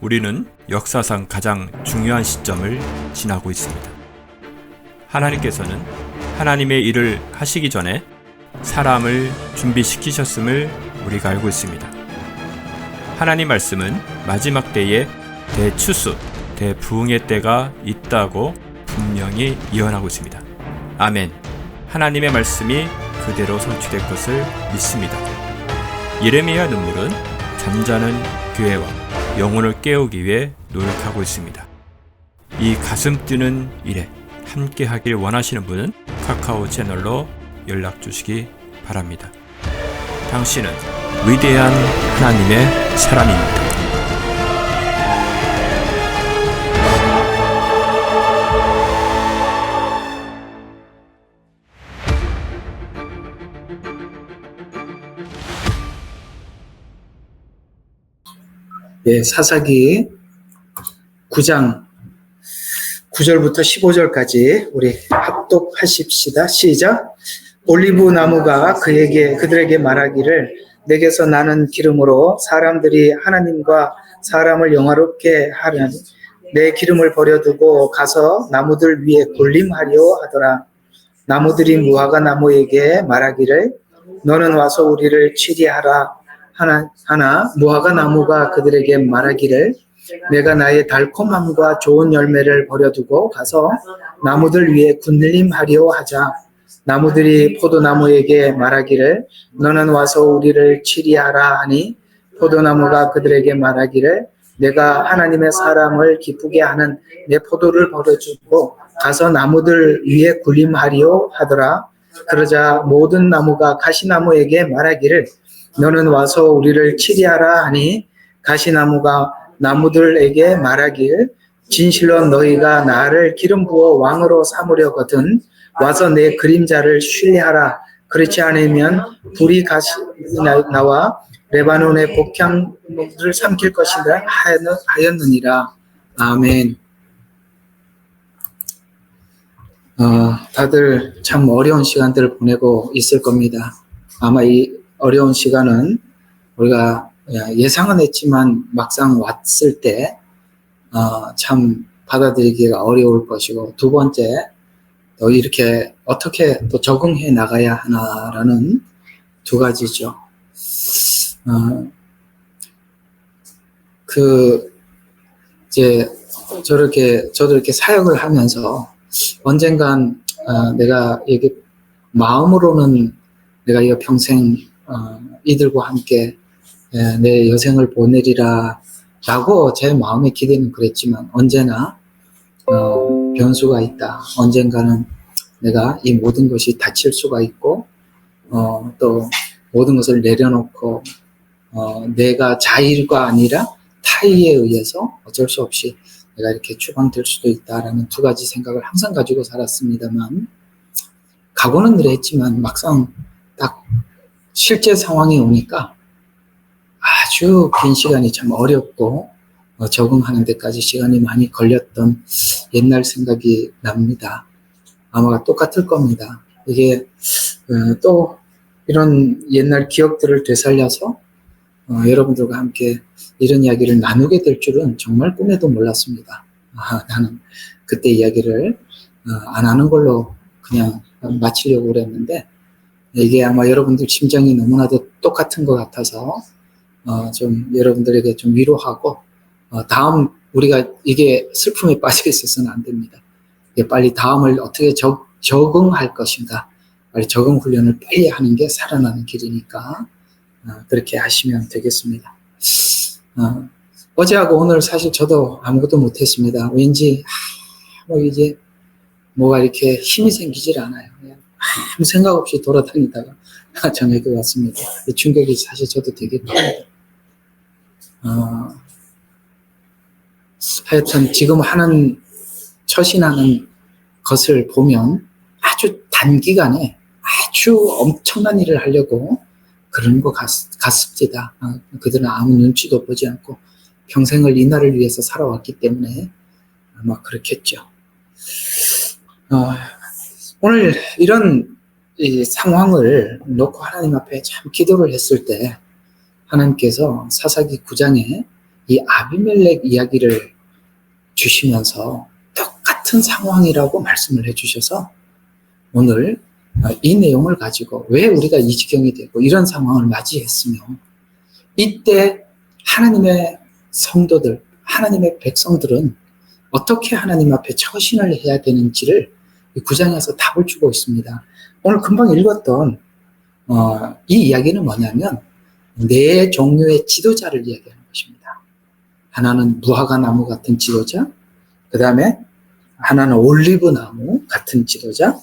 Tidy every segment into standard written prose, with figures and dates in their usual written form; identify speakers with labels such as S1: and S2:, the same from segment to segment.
S1: 우리는 역사상 가장 중요한 시점을 지나고 있습니다. 하나님께서는 하나님의 일을 하시기 전에 사람을 준비시키셨음을 우리가 알고 있습니다. 하나님 말씀은 마지막 때에 대추수, 대부흥의 때가 있다고 분명히 예언하고 있습니다. 아멘. 하나님의 말씀이 그대로 성취될 것을 믿습니다. 예레미야 눈물은 잠자는 교회와 영혼을 깨우기 위해 노력하고 있습니다. 이 가슴 뛰는 일에 함께 하길 원하시는 분은 카카오 채널로 연락 주시기 바랍니다. 당신은 위대한 하나님의 사람입니다.
S2: 사사기 9장 9절부터 15절까지 우리 합독하십시다. 시작. 올리브 나무가 그들에게 말하기를 내게서 나는 기름으로 사람들이 하나님과 사람을 영화롭게 하려니 내 기름을 버려두고 가서 나무들 위에 군림하려 하더라. 나무들이 무화과 나무에게 말하기를 너는 와서 우리를 치리하라 하나 무화과 나무가 그들에게 말하기를 내가 나의 달콤함과 좋은 열매를 버려두고 가서 나무들 위에 군림하려 하자. 나무들이 포도나무에게 말하기를 너는 와서 우리를 치리하라 하니 포도나무가 그들에게 말하기를 내가 하나님의 사람을 기쁘게 하는 내 포도를 버려두고 가서 나무들 위에 군림하려 하더라. 그러자 모든 나무가 가시나무에게 말하기를 너는 와서 우리를 치리하라 하니 가시나무가 나무들에게 말하길 진실로 너희가 나를 기름 부어 왕으로 삼으려거든 와서 내 그림자를 신뢰하라. 그렇지 않으면 불이 나와 레바논의 복향을 삼킬 것이라 하였느니라. 아멘. 다들 참 어려운 시간들을 보내고 있을 겁니다. 아마 이 어려운 시간은 우리가 예상은 했지만 막상 왔을 때 참 받아들이기가 어려울 것이고, 두 번째 또 이렇게 어떻게 또 적응해 나가야 하나라는 두 가지죠. 저도 이렇게 사역을 하면서 언젠간 내가 이게 마음으로는 내가 이거 평생 이들과 함께 내 여생을 보내리라 라고 제 마음의 기대는 그랬지만 언제나 변수가 있다. 언젠가는 내가 이 모든 것이 닫힐 수가 있고 또 모든 것을 내려놓고 내가 자의가 아니라 타의에 의해서 어쩔 수 없이 내가 이렇게 추방될 수도 있다라는 두 가지 생각을 항상 가지고 살았습니다만, 각오는 늘 했지만 막상 딱 실제 상황이 오니까 아주 긴 시간이 참 어렵고 적응하는 데까지 시간이 많이 걸렸던 옛날 생각이 납니다. 아마 똑같을 겁니다. 이게 또 이런 옛날 기억들을 되살려서 여러분들과 함께 이런 이야기를 나누게 될 줄은 정말 꿈에도 몰랐습니다. 나는 그때 이야기를 안 하는 걸로 그냥 마치려고 그랬는데 이게 아마 여러분들 심정이 너무나도 똑같은 것 같아서 좀 여러분들에게 좀 위로하고 다음 우리가 이게 슬픔에 빠져 있어서는 안 됩니다. 빨리 다음을 어떻게 적응할 것인가, 빨리 적응 훈련을 빨리 하는 게 살아나는 길이니까 그렇게 하시면 되겠습니다. 어제하고 오늘 사실 저도 아무것도 못했습니다. 왠지 이제 뭐가 이렇게 힘이 생기질 않아요. 아무 생각 없이 돌아다니다가 저녁에 왔습니다. 이 충격이 사실 저도 되게 큽니다. 하여튼 지금 처신하는 것을 보면 아주 단기간에 아주 엄청난 일을 하려고 그런 것 같습니다. 그들은 아무 눈치도 보지 않고 평생을 이 나라를 위해서 살아왔기 때문에 아마 그렇겠죠. 오늘 이런 이 상황을 놓고 하나님 앞에 참 기도를 했을 때 하나님께서 사사기 9장에 이 아비멜렉 이야기를 주시면서 똑같은 상황이라고 말씀을 해주셔서 오늘 이 내용을 가지고 왜 우리가 이 지경이 되고 이런 상황을 맞이했으며 이때 하나님의 성도들, 하나님의 백성들은 어떻게 하나님 앞에 처신을 해야 되는지를 이 9장에서 답을 주고 있습니다. 오늘 금방 읽었던 이 이야기는 뭐냐면 네 종류의 지도자를 이야기하는 것입니다. 하나는 무화과 나무 같은 지도자, 그 다음에 하나는 올리브 나무 같은 지도자,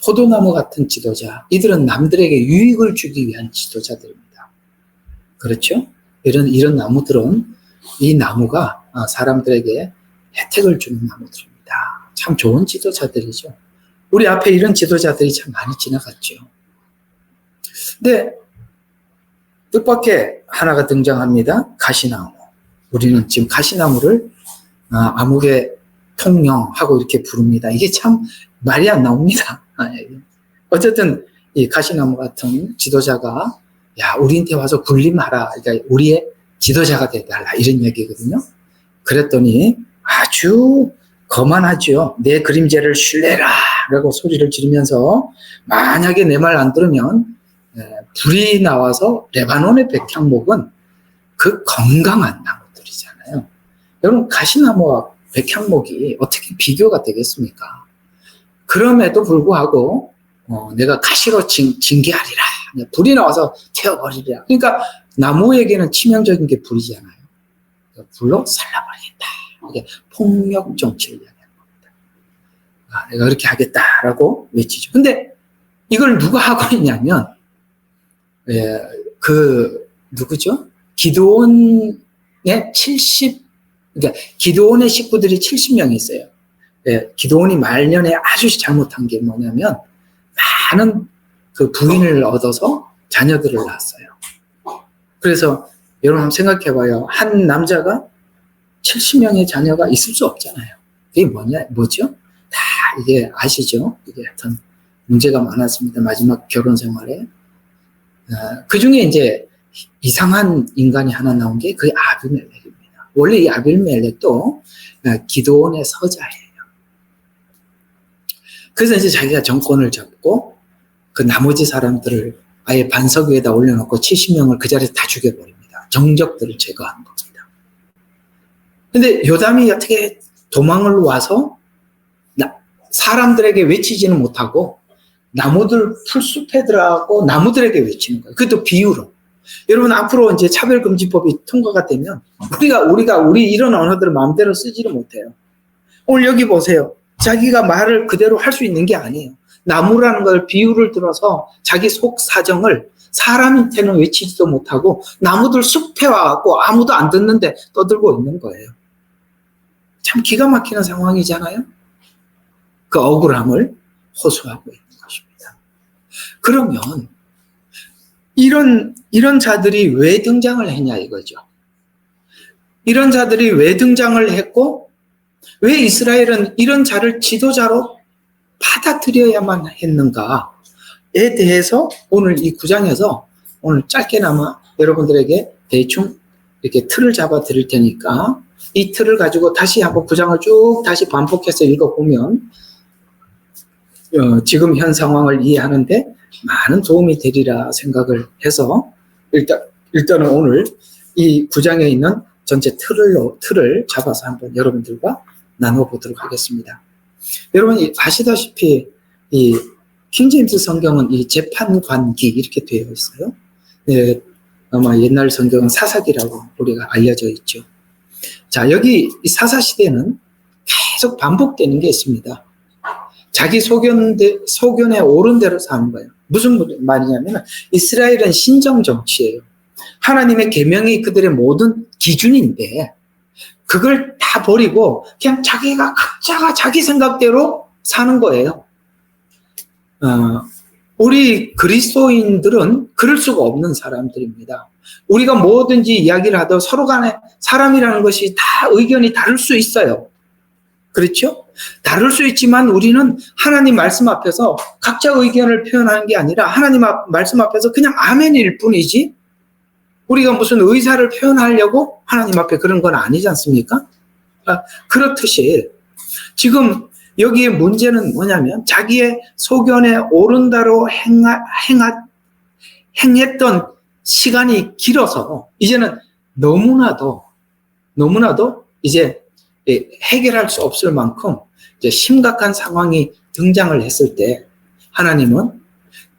S2: 포도나무 같은 지도자. 이들은 남들에게 유익을 주기 위한 지도자들입니다. 그렇죠? 이런 나무들은 이 나무가 사람들에게 혜택을 주는 나무들입니다. 참 좋은 지도자들이죠. 우리 앞에 이런 지도자들이 참 많이 지나갔죠. 근데 뜻밖의 하나가 등장합니다. 가시나무. 우리는 지금 가시나무를 암흑의 통영하고 이렇게 부릅니다. 이게 참 말이 안 나옵니다. 어쨌든 이 가시나무 같은 지도자가 우리한테 와서 군림하라. 그러니까 우리의 지도자가 되달라. 이런 얘기거든요. 그랬더니 아주 거만하죠. 내 그림자를 신뢰라. 라고 소리를 지르면서 만약에 내 말 안 들으면 불이 나와서 레바논의 백향목은 그 건강한 나무들이잖아요. 여러분 가시나무와 백향목이 어떻게 비교가 되겠습니까? 그럼에도 불구하고 내가 가시로 징계하리라. 불이 나와서 태워버리리라. 그러니까 나무에게는 치명적인 게 불이잖아요. 불로 살라버리겠다. 이게 폭력 정치를 이야기하는 겁니다. 내가 그렇게 하겠다라고 외치죠. 근데 이걸 누가 하고 있냐면 누구죠? 기드온의 그러니까 기드온의 식구들이 70명이 있어요. 기드온이 말년에 아주 잘못한 게 뭐냐면 많은 그 부인을 얻어서 자녀들을 낳았어요. 그래서 여러분 한번 생각해봐요. 한 남자가 70명의 자녀가 있을 수 없잖아요. 이게 뭐죠? 다 이게 아시죠? 이게 하여튼 문제가 많았습니다. 마지막 결혼 생활에. 그 중에 이제 이상한 인간이 하나 나온 게 그게 아비멜렉입니다. 원래 이 아비멜렉도 기드온의 서자예요. 그래서 이제 자기가 정권을 잡고 그 나머지 사람들을 아예 반석 위에다 올려놓고 70명을 그 자리에서 다 죽여버립니다. 정적들을 제거하는 겁니다. 근데 요담이 어떻게 도망을 와서 사람들에게 외치지는 못하고 나무들 풀숲에 들어가고 나무들에게 외치는 거예요. 그것도 비유로. 여러분 앞으로 이제 차별금지법이 통과가 되면 우리 이런 언어들을 마음대로 쓰지를 못해요. 오늘 여기 보세요. 자기가 말을 그대로 할 수 있는 게 아니에요. 나무라는 걸 비유를 들어서 자기 속 사정을 사람한테는 외치지도 못하고 나무들 숲에 와갖고 아무도 안 듣는데 떠들고 있는 거예요. 참 기가 막히는 상황이잖아요. 그 억울함을 호소하고 있는 것입니다. 그러면 이런 자들이 왜 등장을 했냐 이거죠. 이런 자들이 왜 등장을 했고 왜 이스라엘은 이런 자를 지도자로 받아들여야만 했는가에 대해서 오늘 이 9장에서 오늘 짧게나마 여러분들에게 대충 이렇게 틀을 잡아 드릴 테니까 이 틀을 가지고 다시 한번 9장을 쭉 다시 반복해서 읽어보면 지금 현 상황을 이해하는데 많은 도움이 되리라 생각을 해서 일단은 오늘 이 9장에 있는 전체 틀을 잡아서 한번 여러분들과 나눠보도록 하겠습니다. 여러분 아시다시피 이 킹제임스 성경은 이 재판관기 이렇게 되어 있어요. 네, 아마 옛날 성경은 사사기라고 우리가 알려져 있죠. 자, 여기 이 사사시대는 계속 반복되는 게 있습니다. 자기 소견에 옳은 대로 사는 거예요. 무슨 말이냐면 이스라엘은 신정 정치예요. 하나님의 계명이 그들의 모든 기준인데 그걸 다 버리고 그냥 각자가 자기 생각대로 사는 거예요. 우리 그리스도인들은 그럴 수가 없는 사람들입니다. 우리가 뭐든지 이야기를 하도 서로 간에 사람이라는 것이 다 의견이 다를 수 있어요. 그렇죠? 다를 수 있지만 우리는 하나님 말씀 앞에서 각자 의견을 표현하는 게 아니라 하나님 말씀 앞에서 그냥 아멘일 뿐이지 우리가 무슨 의사를 표현하려고 하나님 앞에 그런 건 아니지 않습니까? 그렇듯이 지금 여기에 문제는 뭐냐면 자기의 소견에 오른다로 행했던 시간이 길어서 이제는 너무나도 이제 해결할 수 없을 만큼 이제 심각한 상황이 등장을 했을 때 하나님은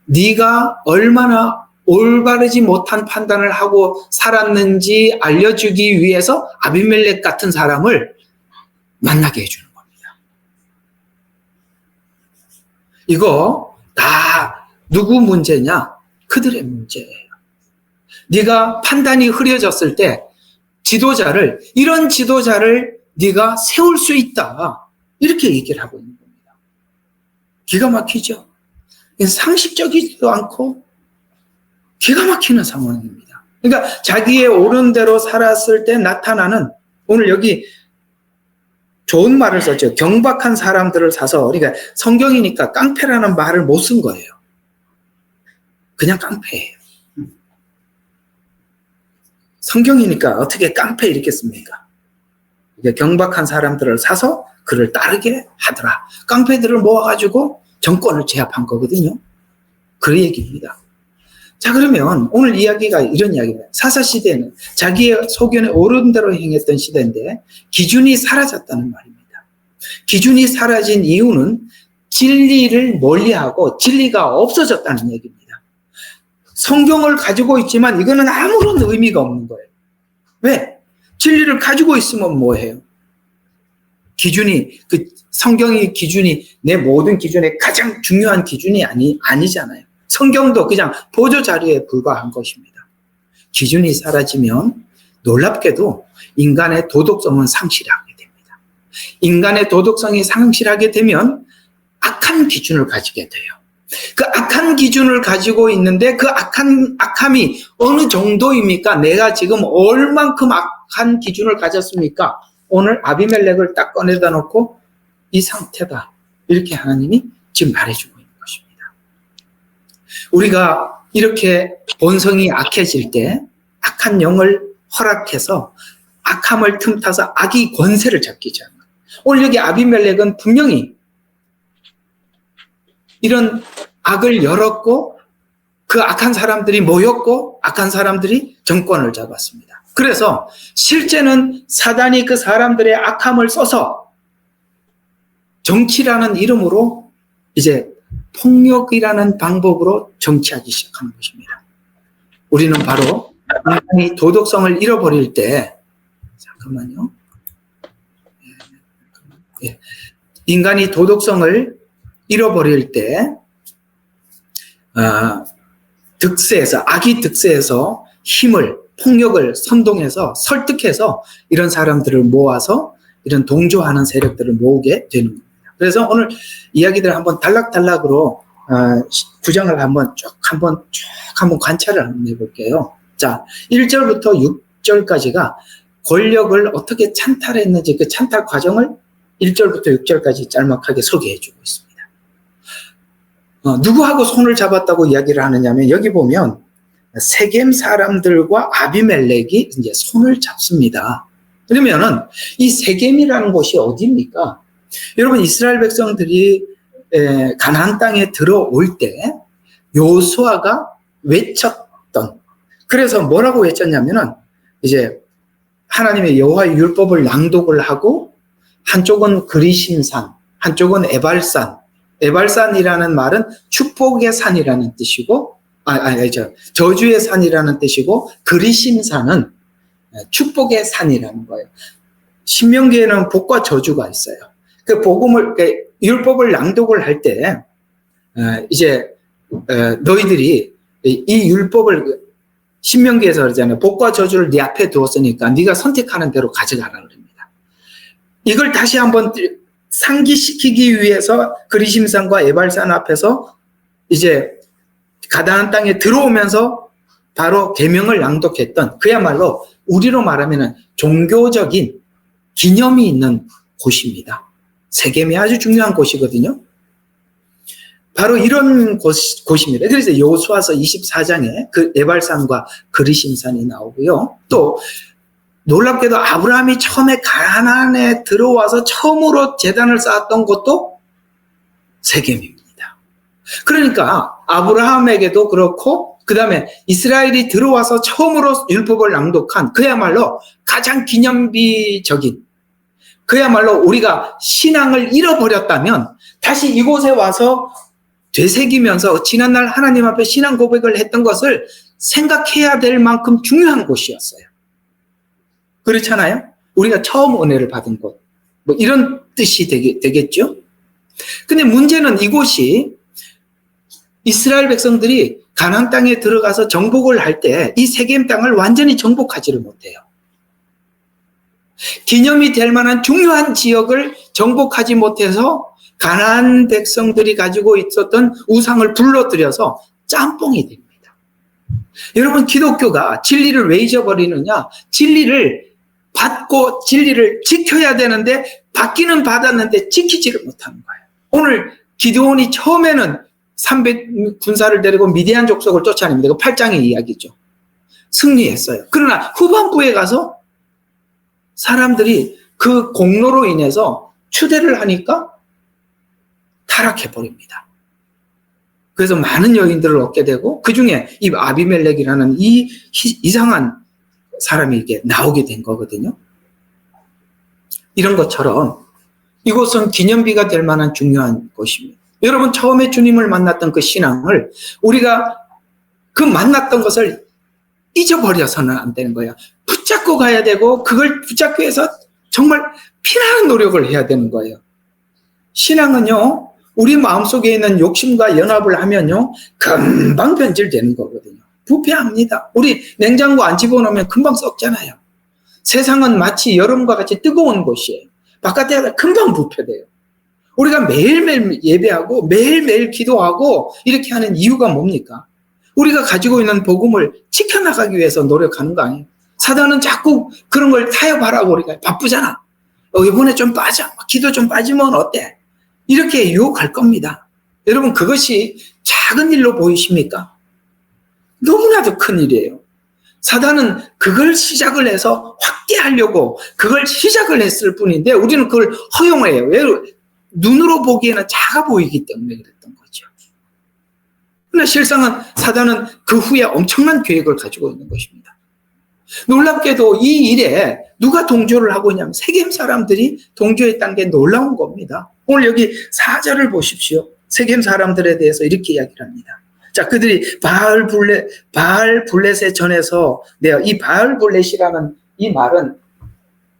S2: 네가 얼마나 올바르지 못한 판단을 하고 살았는지 알려주기 위해서 아비멜렉 같은 사람을 만나게 해주는 겁니다. 이거 다 누구 문제냐? 그들의 문제예요. 네가 판단이 흐려졌을 때 이런 지도자를 네가 세울 수 있다. 이렇게 얘기를 하고 있는 겁니다. 기가 막히죠? 상식적이지도 않고 기가 막히는 상황입니다. 그러니까 자기의 옳은 대로 살았을 때 나타나는, 오늘 여기 좋은 말을 썼죠. 경박한 사람들을 사서, 그러니까 성경이니까 깡패라는 말을 못 쓴 거예요. 그냥 깡패예요. 성경이니까 어떻게 깡패 이렇게 씁니까? 그러니까 경박한 사람들을 사서 그를 따르게 하더라. 깡패들을 모아가지고 정권을 제압한 거거든요. 그 얘기입니다. 자, 그러면 오늘 이야기가 이런 이야기입니다. 사사시대는 자기의 소견에 옳은 대로 행했던 시대인데 기준이 사라졌다는 말입니다. 기준이 사라진 이유는 진리를 멀리하고 진리가 없어졌다는 얘기입니다. 성경을 가지고 있지만 이거는 아무런 의미가 없는 거예요. 왜? 진리를 가지고 있으면 뭐해요? 기준이, 성경의 기준이 내 모든 기준의 가장 중요한 기준이 아니잖아요. 성경도 그냥 보조자료에 불과한 것입니다. 기준이 사라지면 놀랍게도 인간의 도덕성은 상실하게 됩니다. 인간의 도덕성이 상실하게 되면 악한 기준을 가지게 돼요. 그 악한 기준을 가지고 있는데 그 악함이 어느 정도입니까? 내가 지금 얼만큼 악한 기준을 가졌습니까? 오늘 아비멜렉을 딱 꺼내다 놓고 이 상태다. 이렇게 하나님이 지금 말해주고 있는 것입니다. 우리가 이렇게 본성이 악해질 때 악한 영을 허락해서 악함을 틈타서 악이 권세를 잡기 시작한 거예요. 오늘 여기 아비멜렉은 분명히 이런 악을 열었고 그 악한 사람들이 모였고 악한 사람들이 정권을 잡았습니다. 그래서 실제는 사단이 그 사람들의 악함을 써서 정치라는 이름으로 이제 폭력이라는 방법으로 정치하기 시작하는 것입니다. 우리는 바로 인간이 도덕성을 잃어버릴 때, 잠깐만요. 인간이 도덕성을 잃어버릴 때, 득세해서, 악이 득세해서 힘을, 폭력을 선동해서 설득해서 이런 사람들을 모아서 이런 동조하는 세력들을 모으게 되는 겁니다. 그래서 오늘 이야기들 한번 단락단락으로 구정을 한번 관찰을 한번 해볼게요. 자, 1절부터 6절까지가 권력을 어떻게 찬탈했는지 그 찬탈 과정을 1절부터 6절까지 짤막하게 소개해주고 있습니다. 누구하고 손을 잡았다고 이야기를 하느냐면 여기 보면 세겜 사람들과 아비멜렉이 이제 손을 잡습니다. 그러면은 이 세겜이라는 곳이 어디입니까? 여러분 이스라엘 백성들이 가나안 땅에 들어올 때 여호수아가 외쳤던, 그래서 뭐라고 외쳤냐면은 이제 하나님의 여호와의 율법을 낭독을 하고 한쪽은 그리심산, 한쪽은 에발산. 에발산이라는 말은 축복의 산이라는 뜻이고, 저주의 산이라는 뜻이고, 그리심산은 축복의 산이라는 거예요. 신명기에는 복과 저주가 있어요. 그 율법을 낭독을 할 때, 이제, 너희들이 이 율법을, 신명기에서 그러잖아요. 복과 저주를 네 앞에 두었으니까 네가 선택하는 대로 가져가라 그럽니다. 이걸 다시 한번 상기시키기 위해서 그리심산과 에발산 앞에서 이제 가나안 땅에 들어오면서 바로 계명을 낭독했던, 그야말로 우리로 말하면 종교적인 기념이 있는 곳입니다. 세겜이 아주 중요한 곳이거든요. 바로 이런 곳입니다. 그래서 여호수아서 24장에 그 에발산과 그리심산이 나오고요. 또 놀랍게도 아브라함이 처음에 가나안에 들어와서 처음으로 제단을 쌓았던 곳도 세겜입니다. 그러니까 아브라함에게도 그렇고 그 다음에 이스라엘이 들어와서 처음으로 율법을 낭독한 그야말로 가장 기념비적인, 그야말로 우리가 신앙을 잃어버렸다면 다시 이곳에 와서 되새기면서 지난날 하나님 앞에 신앙 고백을 했던 것을 생각해야 될 만큼 중요한 곳이었어요. 그렇잖아요? 우리가 처음 은혜를 받은 곳, 뭐 이런 뜻이 되겠죠? 근데 문제는 이곳이 이스라엘 백성들이 가나안 땅에 들어가서 정복을 할 때 이 세겜 땅을 완전히 정복하지를 못해요. 기념이 될 만한 중요한 지역을 정복하지 못해서 가나안 백성들이 가지고 있었던 우상을 불러들여서 짬뽕이 됩니다. 여러분, 기독교가 진리를 왜 잊어버리느냐? 진리를 받고 진리를 지켜야 되는데 받기는 받았는데 지키지를 못하는 거예요. 오늘 기드온이 처음에는 300 군사를 데리고 미디안 족속을 쫓아냅니다. 그 8장의 이야기죠. 승리했어요. 그러나 후반부에 가서 사람들이 그 공로로 인해서 추대를 하니까 타락해버립니다. 그래서 많은 여인들을 얻게 되고 그 중에 이 아비멜렉이라는 이 이상한 사람이 이게 나오게 된 거거든요. 이런 것처럼 이곳은 기념비가 될 만한 중요한 곳입니다. 여러분, 처음에 주님을 만났던 그 신앙을 우리가 그 만났던 것을 잊어버려서는 안 되는 거예요. 붙잡고 가야 되고 그걸 붙잡기 위해서 정말 피나는 노력을 해야 되는 거예요. 신앙은요, 우리 마음속에 있는 욕심과 연합을 하면요 금방 변질되는 거거든요. 부패합니다. 우리 냉장고 안 집어넣으면 금방 썩잖아요. 세상은 마치 여름과 같이 뜨거운 곳이에요. 바깥에 금방 부패돼요. 우리가 매일매일 예배하고 매일매일 기도하고 이렇게 하는 이유가 뭡니까? 우리가 가지고 있는 복음을 지켜나가기 위해서 노력하는 거 아니에요? 사단은 자꾸 그런 걸 타협하라고 우리가 바쁘잖아. 이번에 좀 빠져. 기도 좀 빠지면 어때? 이렇게 유혹할 겁니다. 여러분, 그것이 작은 일로 보이십니까? 너무나도 큰 일이에요. 사단은 그걸 시작을 해서 확대하려고 그걸 시작을 했을 뿐인데 우리는 그걸 허용해요. 왜? 눈으로 보기에는 작아 보이기 때문에 그랬던 거죠. 그러나 실상은 사단은 그 후에 엄청난 계획을 가지고 있는 것입니다. 놀랍게도 이 일에 누가 동조를 하고 있냐면 세겜 사람들이 동조했다는 게 놀라운 겁니다. 오늘 여기 4절을 보십시오. 세겜 사람들에 대해서 이렇게 이야기를 합니다. 자, 그들이 바알블렛에 전해서 이 바알블렛이라는 이 말은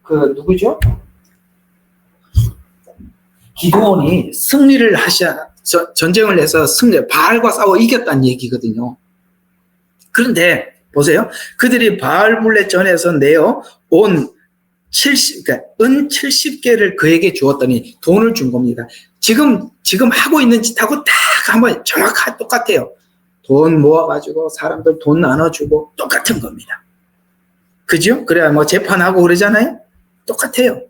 S2: 그 누구죠? 기드온이 승리를 전쟁을 해서 바알과 싸워 이겼다는 얘기거든요. 그런데 보세요. 그들이 바알블렛 전에서 내어 온 은 70개를 그에게 주었더니 돈을 준 겁니다. 지금 하고 있는 짓하고 딱 한번 정확하게 똑같아요. 돈 모아가지고 사람들 돈 나눠주고 똑같은 겁니다. 그죠? 그래야 뭐 재판하고 그러잖아요? 똑같아요.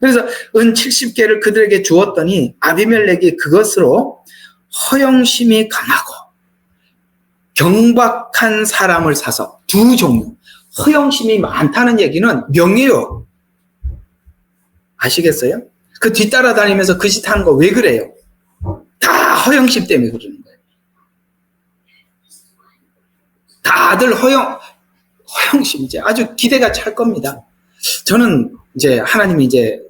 S2: 그래서 은 70개를 그들에게 주었더니 아비멜렉이 그것으로 허영심이 강하고 경박한 사람을 사서 두 종류. 허영심이 많다는 얘기는 명예요. 아시겠어요? 그 뒤따라다니면서 그 짓 하는 거 왜 그래요? 다 허영심 때문에 그러는 거예요. 다들 허영심 이제 아주 기대가 찰 겁니다. 저는 이제 하나님이 이제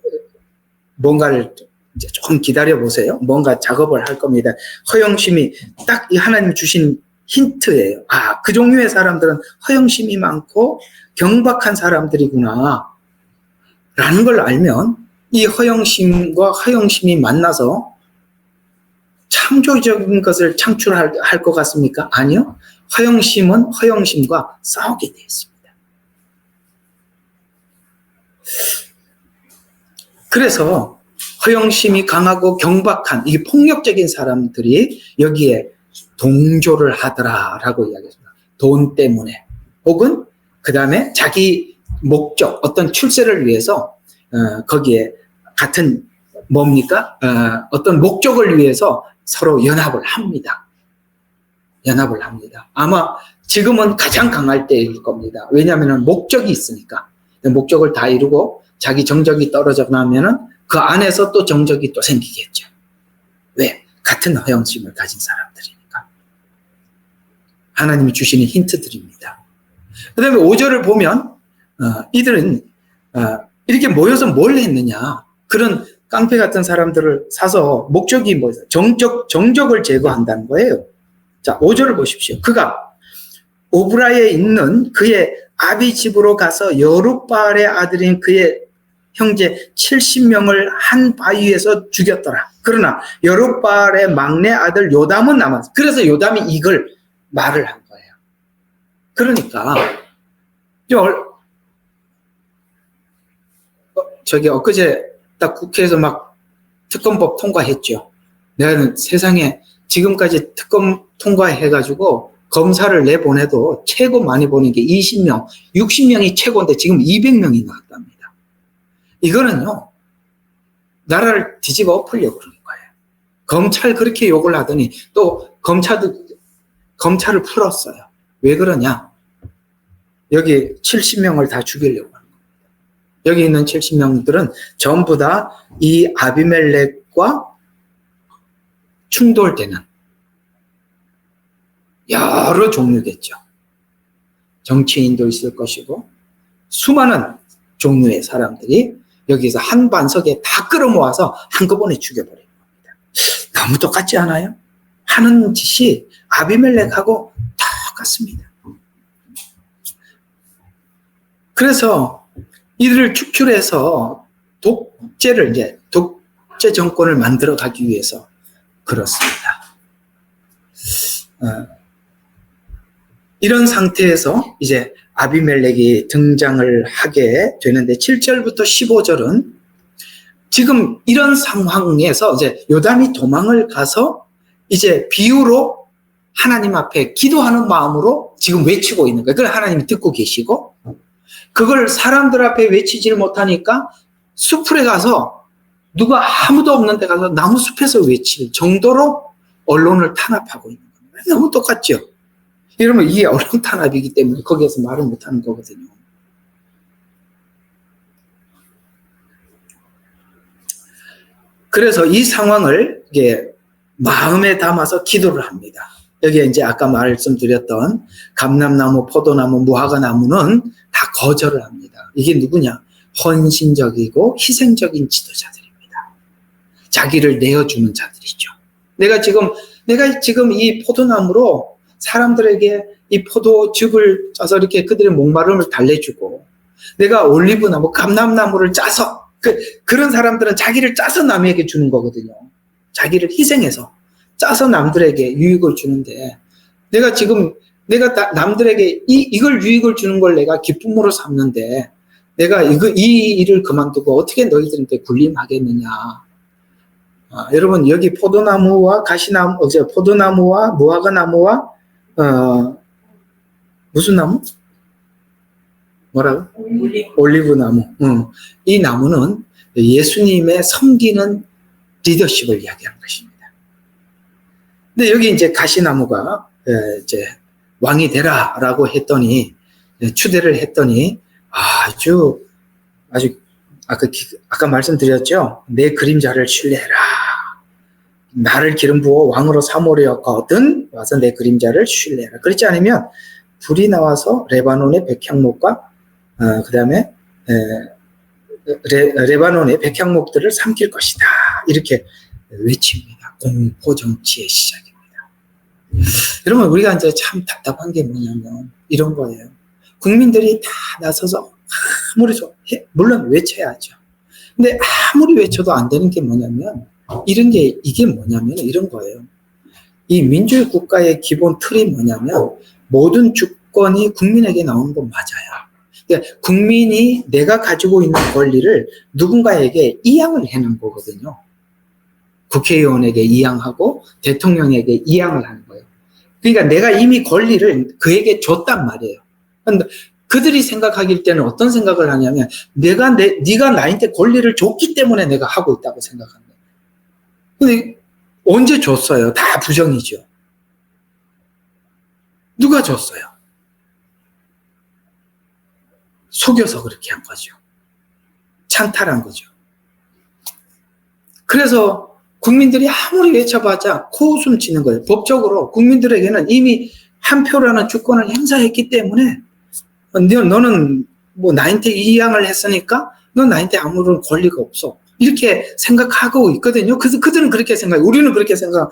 S2: 뭔가를 이제 조금 기다려 보세요. 뭔가 작업을 할 겁니다. 허영심이 딱 이 하나님 주신 힌트예요. 아, 그 종류의 사람들은 허영심이 많고 경박한 사람들이구나 라는 걸 알면 이 허영심과 허영심이 만나서 창조적인 것을 창출할 것 같습니까? 아니요. 허영심은 허영심과 싸우게 되어 있습니다. 그래서 허영심이 강하고 경박한 이게 폭력적인 사람들이 여기에 동조를 하더라라고 이야기했습니다. 돈 때문에 혹은 그 다음에 자기 목적 어떤 출세를 위해서 거기에 같은 뭡니까? 어떤 목적을 위해서 서로 연합을 합니다. 연합을 합니다. 아마 지금은 가장 강할 때일 겁니다. 왜냐하면 목적이 있으니까. 목적을 다 이루고 자기 정적이 떨어져 나면은 그 안에서 또 정적이 또 생기겠죠. 왜? 같은 허영심을 가진 사람들이니까. 하나님이 주시는 힌트들입니다. 그 다음에 5절을 보면 이들은 이렇게 모여서 뭘 했느냐. 그런 깡패 같은 사람들을 사서 목적이 뭐예요? 정적을 제거한다는 거예요. 자, 5절을 보십시오. 그가 오브라에 있는 그의 아비 집으로 가서 여룻바알의 아들인 그의 형제 70명을 한 바위에서 죽였더라. 그러나 여룻바알의 막내 아들 요담은 남았어. 그래서 요담이 이걸 말을 한 거예요. 그러니까 저기 엊그제 딱 국회에서 막 특검법 통과했죠. 내가 세상에 지금까지 특검 통과해가지고 검사를 내보내도 최고 많이 보는 게 20명, 60명이 최고인데 지금 200명이 나왔답니다. 이거는요, 나라를 뒤집어 엎으려고 그러는 거예요. 검찰 그렇게 욕을 하더니 또 검찰을 풀었어요. 왜 그러냐? 여기 70명을 다 죽이려고 하는 겁니다. 여기 있는 70명들은 전부 다 이 아비멜렉과 충돌되는 여러 종류겠죠. 정치인도 있을 것이고 수많은 종류의 사람들이 여기서 한 반석에 다 끌어모아서 한꺼번에 죽여버린 겁니다. 너무 똑같지 않아요? 하는 짓이 아비멜렉하고 똑같습니다. 그래서 이들을 축출해서 독재 정권을 만들어 가기 위해서 그렇습니다. 이런 상태에서 이제 아비멜렉이 등장을 하게 되는데 7절부터 15절은 지금 이런 상황에서 이제 요담이 도망을 가서 이제 비유로 하나님 앞에 기도하는 마음으로 지금 외치고 있는 거예요. 그걸 하나님이 듣고 계시고 그걸 사람들 앞에 외치지를 못하니까 숲에 가서 누가 아무도 없는 데 가서 나무 숲에서 외칠 정도로 언론을 탄압하고 있는 겁니다. 너무 똑같죠? 이러면 이게 언론 탄압이기 때문에 거기에서 말을 못하는 거거든요. 그래서 이 상황을 이게 마음에 담아서 기도를 합니다. 여기에 이제 아까 말씀드렸던 감람나무, 포도나무, 무화과나무는 다 거절을 합니다. 이게 누구냐? 헌신적이고 희생적인 지도자들입니다. 자기를 내어주는 자들이죠. 내가 지금 이 포도나무로 사람들에게 이 포도즙을 짜서 이렇게 그들의 목마름을 달래주고 내가 올리브나무, 감람나무를 짜서 그런 사람들은 자기를 짜서 남에게 주는 거거든요. 자기를 희생해서 짜서 남들에게 유익을 주는데 내가 남들에게 이걸 유익을 주는 걸 내가 기쁨으로 삼는데 내가 이 일을 그만두고 어떻게 너희들한테 군림하겠느냐. 여러분 여기 포도나무와 포도나무와 무화과나무와 무슨 나무? 뭐라고? 올리브나무. 이 나무는 예수님의 섬기는 리더십을 이야기하는 것입니다. 근데 여기 이제 가시나무가 이제 왕이 되라라고 했더니 추대를 했더니 아주 아까 말씀드렸죠. 내 그림자를 신뢰해라. 나를 기름 부어 왕으로 삼으려거든 와서 내 그림자를 신뢰해라. 그렇지 않으면 불이 나와서 레바논의 백향목과 그다음에 레바논의 백향목들을 삼킬 것이다. 이렇게 외칩니다. 공포 정치의 시작입니다. 여러분 우리가 이제 참 답답한 게 뭐냐면 이런 거예요. 국민들이 다 나서서 물론 외쳐야죠. 근데 아무리 외쳐도 안 되는 게 뭐냐면 이게 뭐냐면 이런 거예요. 이 민주주의 국가의 기본 틀이 뭐냐면 모든 주권이 국민에게 나오는 건 맞아요. 그러니까 국민이 내가 가지고 있는 권리를 누군가에게 이양을 해놓은 거거든요. 국회의원에게 이양하고 대통령에게 이양을 하는 거예요. 그러니까 내가 이미 권리를 그에게 줬단 말이에요. 근데 그들이 생각하길 때는 어떤 생각을 하냐면 네가 나한테 권리를 줬기 때문에 내가 하고 있다고 생각합니다. 근데 언제 줬어요? 다 부정이죠. 누가 줬어요? 속여서 그렇게 한 거죠. 찬탈한 거죠. 그래서 국민들이 아무리 외쳐봤자 코웃음 치는 거예요. 법적으로 국민들에게는 이미 한 표라는 주권을 행사했기 때문에 너는 뭐 나한테 이 이양을 했으니까 넌 나한테 아무런 권리가 없어. 이렇게 생각하고 있거든요. 그래서 그들은 그렇게 생각해요. 우리는 그렇게 생각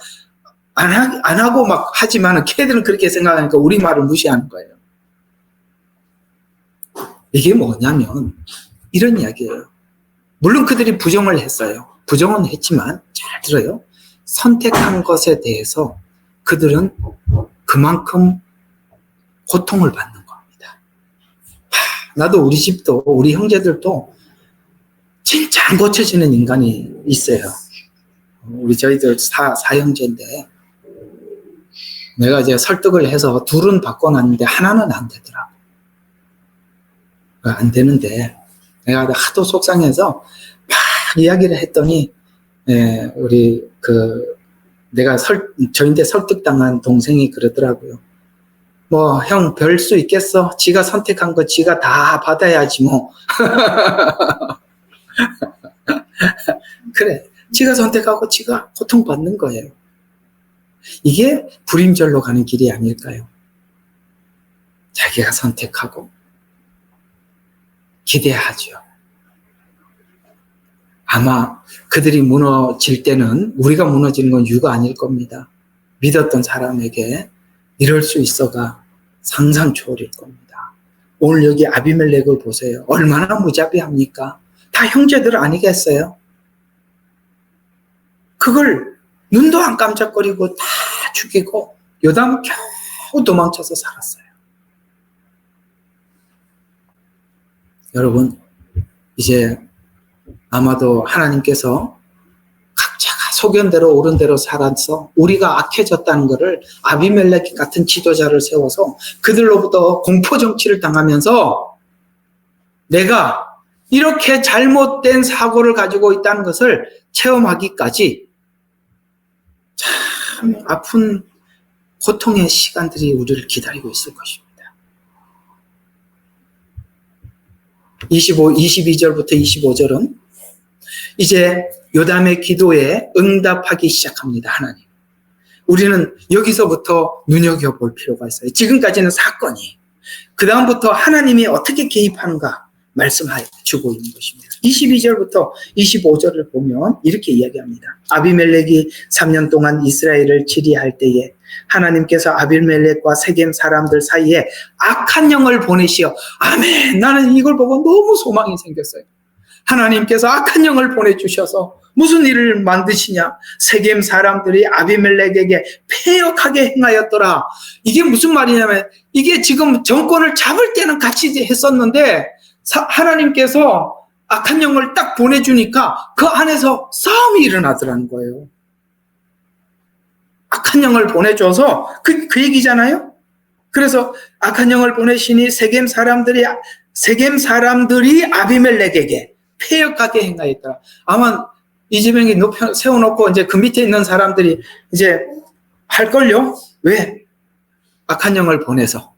S2: 안 하고 막 하지만 걔들은 그렇게 생각하니까 우리 말을 무시하는 거예요. 이게 뭐냐면 이런 이야기예요. 물론 그들이 부정을 했어요. 부정은 했지만 잘 들어요. 선택한 것에 대해서 그들은 그만큼 고통을 받는 겁니다. 나도 우리 집도 우리 형제들도 진짜 안 고쳐지는 인간이 있어요. 저희들 사형제인데 내가 이제 설득을 해서 둘은 바꿔놨는데 하나는 안 되더라고. 안 되는데 내가 하도 속상해서 막 이야기를 했더니 우리 내가 저한테 설득당한 동생이 그러더라고요. 뭐 형 별 수 있겠어? 지가 선택한 거 지가 다 받아야지 뭐. 그래, 지가 선택하고 지가 고통받는 거예요. 이게 불임절로 가는 길이 아닐까요? 자기가 선택하고 기대하죠. 아마 그들이 무너질 때는 우리가 무너지는 건 유가 아닐 겁니다. 믿었던 사람에게 이럴 수 있어가 상상 초월일 겁니다. 오늘 여기 아비멜렉을 보세요. 얼마나 무자비합니까? 다 형제들 아니겠어요? 그걸 눈도 안 깜짝거리고 다 죽이고 요담 겨우 도망쳐서 살았어요. 여러분, 이제 아마도 하나님께서 각자가 소견대로 옳은 대로 살아서 우리가 악해졌다는 것을 아비멜렉 같은 지도자를 세워서 그들로부터 공포정치를 당하면서 내가 이렇게 잘못된 사고를 가지고 있다는 것을 체험하기까지 참 아픈 고통의 시간들이 우리를 기다리고 있을 것입니다. 22절부터 25절은 이제 요담의 기도에 응답하기 시작합니다. 하나님. 우리는 여기서부터 눈여겨볼 필요가 있어요. 지금까지는 사건이. 그 다음부터 하나님이 어떻게 개입하는가 말씀해주고 있는 것입니다. 22절부터 25절을 보면 이렇게 이야기합니다. 아비멜렉이 3년 동안 이스라엘을 치리할 때에 하나님께서 아비멜렉과 세겜 사람들 사이에 악한 영을 보내시어 아멘. 나는 이걸 보고 너무 소망이 생겼어요. 하나님께서 악한 영을 보내주셔서 무슨 일을 만드시냐? 세겜 사람들이 아비멜렉에게 패역하게 행하였더라. 이게 무슨 말이냐면 이게 지금 정권을 잡을 때는 같이 했었는데 하나님께서 악한 영을 딱 보내주니까 그 안에서 싸움이 일어나더라는 거예요. 악한 영을 보내줘서 그 얘기잖아요. 그래서 악한 영을 보내시니 세겜 사람들이 아비멜렉에게 패역하게 행하였더라. 아마 이재명이 세워놓고 이제 그 밑에 있는 사람들이 이제 할걸요? 왜? 악한 영을 보내서.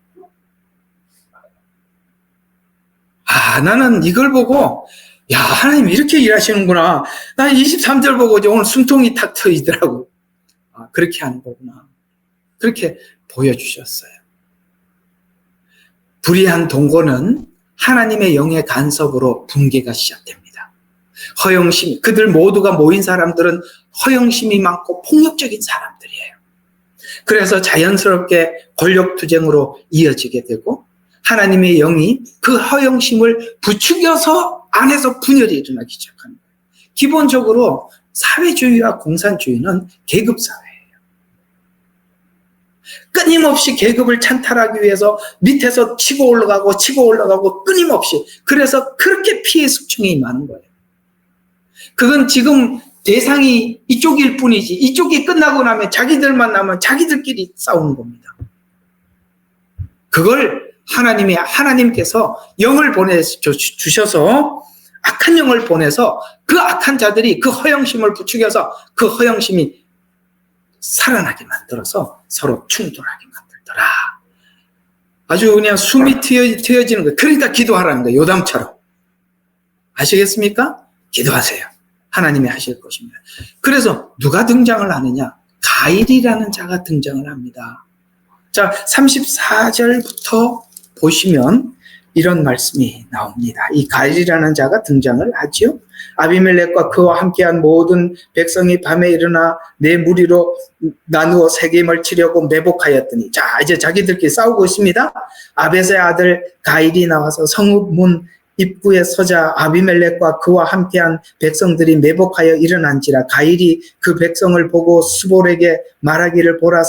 S2: 나는 이걸 보고, 야, 하나님 이렇게 일하시는구나. 난 23절 보고 이제 오늘 숨통이 탁 트이더라고. 그렇게 하는 거구나. 그렇게 보여주셨어요. 불의한 동거는 하나님의 영의 간섭으로 붕괴가 시작됩니다. 허영심, 그들 모두가 모인 사람들은 허영심이 많고 폭력적인 사람들이에요. 그래서 자연스럽게 권력투쟁으로 이어지게 되고 하나님의 영이 그 허영심을 부추겨서 안에서 분열이 일어나기 시작하는 거예요. 기본적으로 사회주의와 공산주의는 계급사회예요. 끊임없이 계급을 찬탈하기 위해서 밑에서 치고 올라가고 끊임없이. 그래서 그렇게 피해 숙청이 많은 거예요. 그건 지금 대상이 이쪽일 뿐이지 이쪽이 끝나고 나면 자기들만 남으면 자기들끼리 싸우는 겁니다. 그걸 하나님께서 영을 보내주셔서 악한 영을 보내서 그 악한 자들이 그 허영심을 부추겨서 그 허영심이 살아나게 만들어서 서로 충돌하게 만들더라. 아주 그냥 숨이 트여지는 거예요. 그러니까 기도하라는 거예요. 요담처럼. 아시겠습니까? 기도하세요. 하나님이 하실 것입니다. 그래서 누가 등장을 하느냐? 가일이라는 자가 등장을 합니다. 자, 34절부터 보시면 이런 말씀이 나옵니다. 이 가일이라는 자가 등장을 하지요. 아비멜렉과 그와 함께한 모든 백성이 밤에 일어나 네 무리로 나누어 세겜을 치려고 매복하였더니, 자, 이제 자기들끼리 싸우고 있습니다. 아벳의 아들 가일이 나와서 성읍 문 입구에 서자 아비멜렉과 그와 함께한 백성들이 매복하여 일어난지라. 가일이 그 백성을 보고 스볼에게 말하기를, 보라,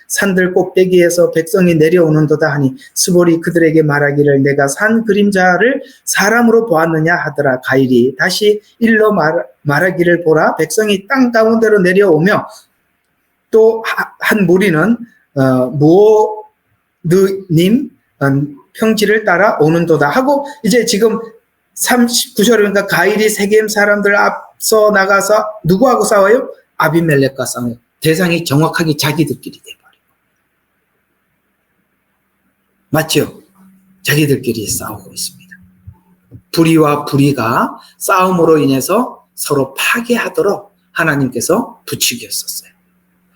S2: 산들 꼭대기에서 백성이 내려오는도다 하니, 스볼이 그들에게 말하기를, 내가 산 그림자를 사람으로 보았느냐 하더라. 가일이 다시 일러 말하기를, 보라, 백성이 땅 가운데로 내려오며 또 한 무리는 무오느님 평지를 따라 오는도다 하고, 이제 지금 39절에 그러니까 가일이 세겜 사람들 앞서 나가서 누구하고 싸워요? 아비멜렉과 싸워요. 대상이 정확하게 자기들끼리 돼버려요. 맞죠? 자기들끼리 싸우고 있습니다. 불의와 불의가 싸움으로 인해서 서로 파괴하도록 하나님께서 부추겼었어요.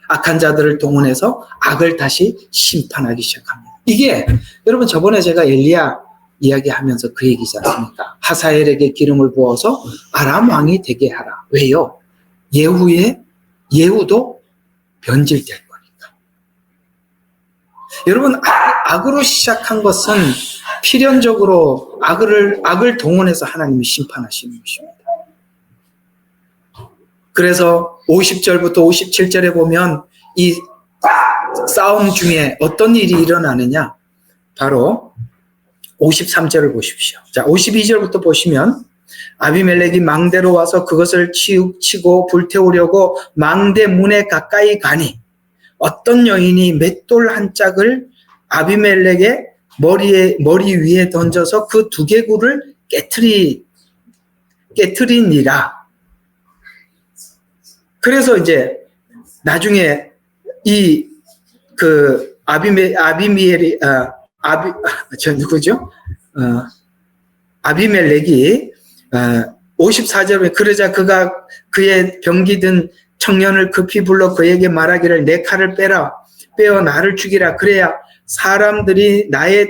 S2: 악한 자들을 동원해서 악을 다시 심판하기 시작합니다. 이게 여러분, 저번에 제가 엘리야 이야기하면서 그 얘기지 않습니까? 하사엘에게 기름을 부어서 아람 왕이 되게 하라. 왜요? 예후도 변질될 거니까. 여러분, 악으로 시작한 것은 필연적으로 악을 동원해서 하나님이 심판하시는 것입니다. 그래서 50절부터 57절에 보면 이 싸움 중에 어떤 일이 일어나느냐? 바로 53절을 보십시오. 자, 52절부터 보시면 아비멜렉이 망대로 와서 그것을 치고 불태우려고 망대 문에 가까이 가니, 어떤 여인이 맷돌 한 짝을 아비멜렉의 머리 위에 던져서 그 두개골을 깨트리니라. 그래서 이제 나중에 아비멜렉이 54절에 그러자 그가 그의 병기든 청년을 급히 불러 그에게 말하기를, 내 칼을 빼어 나를 죽이라. 그래야 사람들이 나에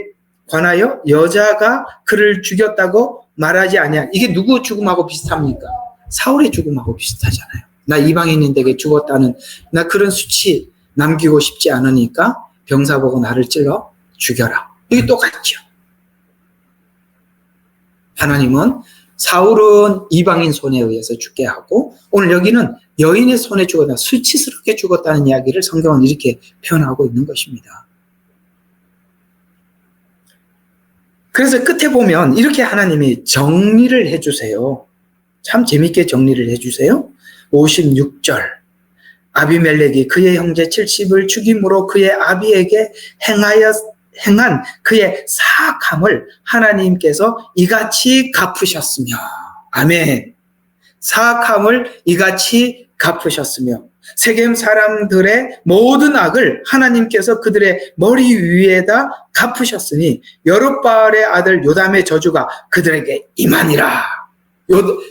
S2: 관하여 여자가 그를 죽였다고 말하지 아니하. 이게 누구 죽음하고 비슷합니까? 사울의 죽음하고 비슷하잖아요. 나 이방인인에게 죽었다는, 나 그런 수치 남기고 싶지 않으니까 병사 보고 나를 찔러 죽여라. 이게 똑같죠. 하나님은 사울은 이방인 손에 의해서 죽게 하고, 오늘 여기는 여인의 손에 죽었다, 수치스럽게 죽었다는 이야기를 성경은 이렇게 표현하고 있는 것입니다. 그래서 끝에 보면 이렇게 하나님이 정리를 해주세요. 참 재밌게 정리를 해주세요. 56절, 아비멜렉이 그의 형제 70을 죽임으로 그의 아비에게 행한 그의 사악함을 하나님께서 이같이 갚으셨으며, 아멘. 사악함을 이같이 갚으셨으며, 세겜 사람들의 모든 악을 하나님께서 그들의 머리 위에다 갚으셨으니 여룻바알의 아들 요담의 저주가 그들에게 임하니라.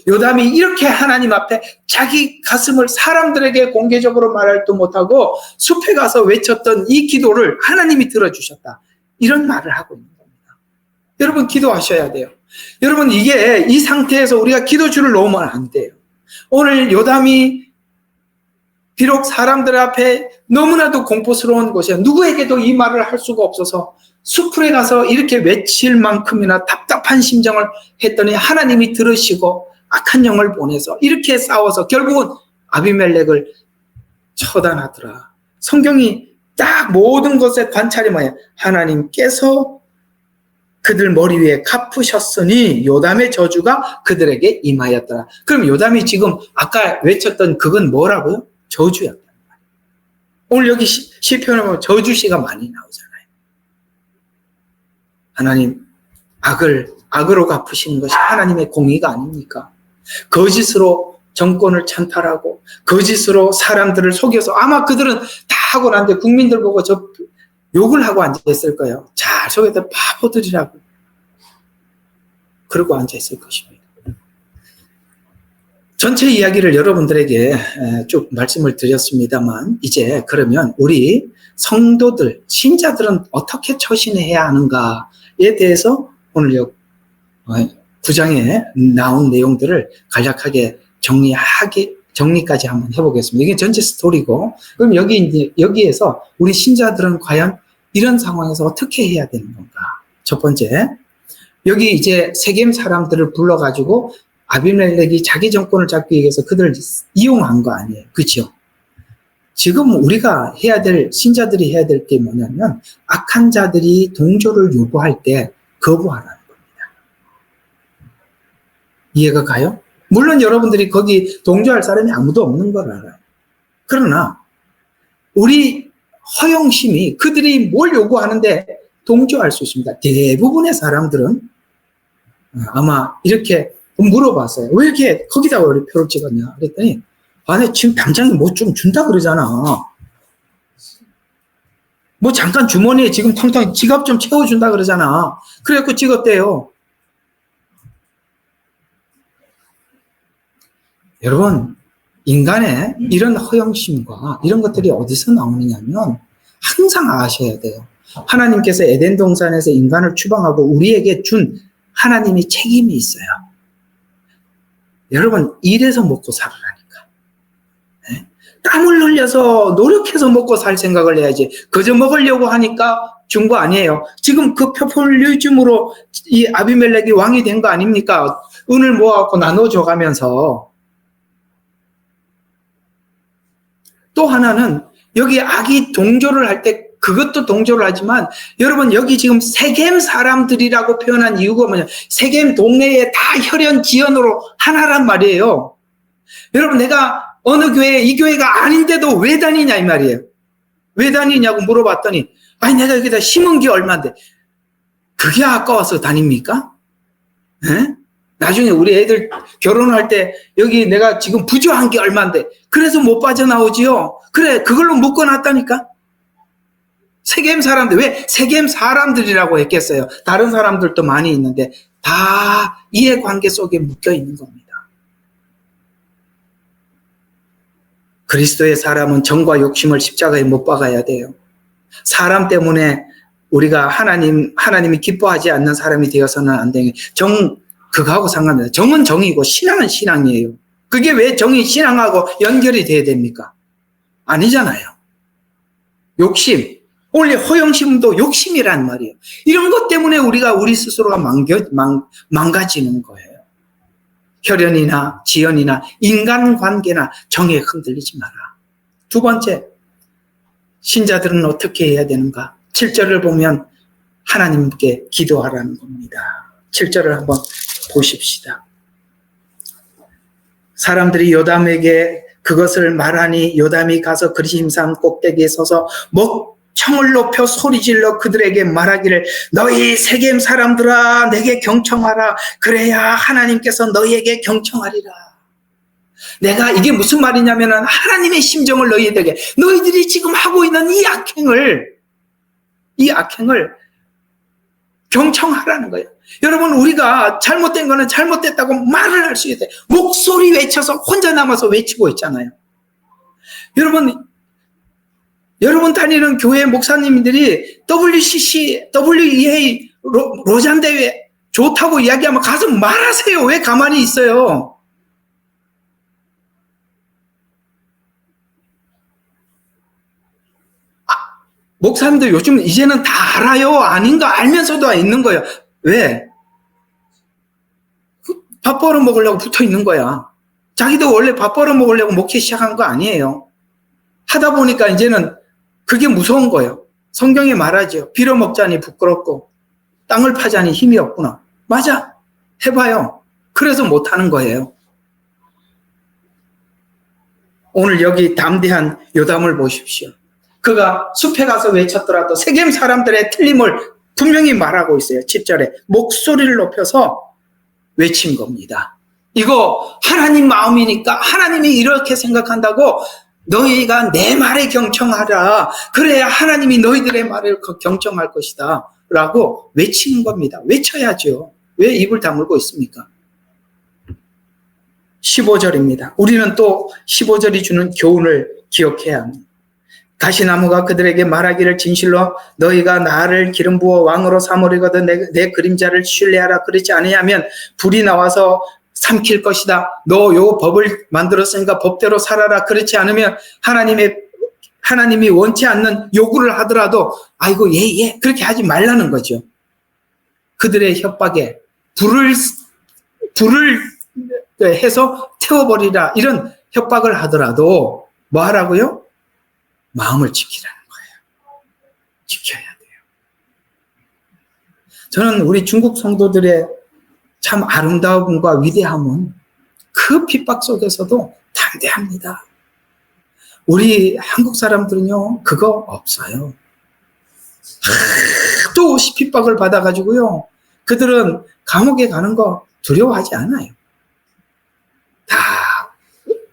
S2: 요담이 이렇게 하나님 앞에 자기 가슴을 사람들에게 공개적으로 말할도 못하고 숲에 가서 외쳤던 이 기도를 하나님이 들어주셨다. 이런 말을 하고 있는 겁니다. 여러분, 기도하셔야 돼요. 여러분, 이게 이 상태에서 우리가 기도줄을 놓으면 안 돼요. 오늘 요담이 비록 사람들 앞에 너무나도 공포스러운 곳이야, 누구에게도 이 말을 할 수가 없어서 숲에 가서 이렇게 외칠 만큼이나 답답한 심정을 했더니 하나님이 들으시고 악한 영을 보내서 이렇게 싸워서 결국은 아비멜렉을 처단하더라. 성경이 딱 모든 것의 관찰이 뭐야? 하나님께서 그들 머리 위에 갚으셨으니 요담의 저주가 그들에게 임하였더라. 그럼 요담이 지금 아까 외쳤던 그건 뭐라고요? 저주였단 말이에요. 오늘 여기 시편에 보면 저주시가 많이 나오잖아요. 하나님, 악으로 갚으시는 것이 하나님의 공의가 아닙니까? 거짓으로 정권을 찬탈하고 거짓으로 사람들을 속여서 아마 그들은 다 하고 난 뒤에 국민들 보고 저 욕을 하고 앉아있을 거예요. 잘 속여도 바보들이라고. 그러고 앉아있을 것입니다. 전체 이야기를 여러분들에게 쭉 말씀을 드렸습니다만 이제 그러면 우리 성도들, 신자들은 어떻게 처신해야 하는가에 대해서 오늘 9장에 나온 내용들을 간략하게 정리까지 한번 해보겠습니다. 이게 전체 스토리고, 그럼 여기에서 우리 신자들은 과연 이런 상황에서 어떻게 해야 되는 건가? 첫 번째, 여기 이제 세겜 사람들을 불러가지고 아비멜렉이 자기 정권을 잡기 위해서 그들을 이용한 거 아니에요. 그렇죠? 지금 우리가 해야 될, 신자들이 해야 될 게 뭐냐면 악한 자들이 동조를 요구할 때 거부하라는 겁니다. 이해가 가요? 물론 여러분들이 거기 동조할 사람이 아무도 없는 걸 알아요. 그러나 우리 허영심이 그들이 뭘 요구하는데 동조할 수 있습니다. 대부분의 사람들은 아마 이렇게 물어봤어요. 왜 이렇게 거기다가 우리 표를 찍었냐 그랬더니 아니 지금 당장에 뭐 좀 준다 그러잖아. 뭐 잠깐 주머니에 지금 텅텅 지갑 좀 채워준다 그러잖아. 그래갖고 찍었대요. 여러분, 인간의 이런 허영심과 이런 것들이 어디서 나오느냐면 항상 아셔야 돼요. 하나님께서 에덴 동산에서 인간을 추방하고 우리에게 준 하나님의 책임이 있어요. 여러분, 일해서 먹고 살으라니까. 네? 땀을 흘려서 노력해서 먹고 살 생각을 해야지. 그저 먹으려고 하니까 준 거 아니에요. 지금 그 포퓰리즘으로 이 아비멜렉이 왕이 된 거 아닙니까? 은을 모아갖고 나눠줘가면서. 또 하나는 여기 악이 동조를 할 때 그것도 동조를 하지만 여러분 여기 지금 세겜 사람들이라고 표현한 이유가 뭐냐, 세겜 동네에 다 혈연 지연으로 하나란 말이에요. 여러분 내가 어느 교회 이 교회가 아닌데도 왜 다니냐 이 말이에요. 왜 다니냐고 물어봤더니 아니 내가 여기다 심은 게 얼마인데 그게 아까워서 다닙니까? 에? 나중에 우리 애들 결혼할 때 여기 내가 지금 부조한 게 얼마인데 그래서 못 빠져나오지요. 그래 그걸로 묶어놨다니까. 세겜 사람들, 왜 세겜 사람들이라고 했겠어요? 다른 사람들도 많이 있는데 다 이해관계 속에 묶여 있는 겁니다. 그리스도의 사람은 정과 욕심을 십자가에 못 박아야 돼요. 사람 때문에 우리가 하나님이 기뻐하지 않는 사람이 되어서는 안 되는 그거하고 상관없어요. 정은 정이고 신앙은 신앙이에요. 그게 왜 정이 신앙하고 연결이 돼야 됩니까? 아니잖아요. 욕심. 원래 허영심도 욕심이란 말이에요. 이런 것 때문에 우리 스스로가 망가지는 거예요. 혈연이나 지연이나 인간관계나 정에 흔들리지 마라. 두 번째, 신자들은 어떻게 해야 되는가? 7절을 보면 하나님께 기도하라는 겁니다. 7절을 한번 보십시다. 사람들이 요담에게 그것을 말하니 요담이 가서 그리심산 꼭대기에 서서 목청을 높여 소리질러 그들에게 말하기를 너희 세겜 사람들아 내게 경청하라. 그래야 하나님께서 너희에게 경청하리라. 내가 이게 무슨 말이냐면 하나님의 심정을 너희에게, 너희들이 지금 하고 있는 이 악행을 경청하라는 거예요. 여러분 우리가 잘못된 거는 잘못됐다고 말을 할 수 있어요. 목소리 외쳐서 혼자 남아서 외치고 있잖아요. 여러분 다니는 교회 목사님들이 WCC, WEA 로잔 대회 좋다고 이야기하면 가서 말하세요. 왜 가만히 있어요? 목사님들 요즘 이제는 다 알아요. 아닌가 알면서도 있는 거예요. 왜? 밥 벌어 먹으려고 붙어 있는 거야. 자기도 원래 밥 벌어 먹으려고 목회 시작한 거 아니에요. 하다 보니까 이제는 그게 무서운 거예요. 성경에 말하죠. 빌어먹자니 부끄럽고 땅을 파자니 힘이 없구나. 맞아. 해봐요. 그래서 못하는 거예요. 오늘 여기 담대한 요담을 보십시오. 그가 숲에 가서 외쳤더라도 세겜 사람들의 틀림을 분명히 말하고 있어요. 7절에 목소리를 높여서 외친 겁니다. 이거 하나님 마음이니까 하나님이 이렇게 생각한다고 너희가 내 말에 경청하라. 그래야 하나님이 너희들의 말을 경청할 것이다. 라고 외치는 겁니다. 외쳐야죠. 왜 입을 다물고 있습니까? 15절입니다. 우리는 또 15절이 주는 교훈을 기억해야 합니다. 가시나무가 그들에게 말하기를 진실로 너희가 나를 기름 부어 왕으로 삼으리거든 내 그림자를 신뢰하라. 그렇지 않으면 불이 나와서 삼킬 것이다. 너 요 법을 만들었으니까 법대로 살아라. 그렇지 않으면 하나님이 원치 않는 요구를 하더라도 아이고 예 그렇게 하지 말라는 거죠. 그들의 협박에 불을 해서 태워버리라 이런 협박을 하더라도 뭐 하라고요? 마음을 지키라는 거예요. 지켜야 돼요. 저는 우리 중국 성도들의 참 아름다움과 위대함은 그 핍박 속에서도 담대합니다. 우리 한국 사람들은요 그거 없어요. 또 핍박을 받아가지고요 그들은 감옥에 가는 거 두려워하지 않아요.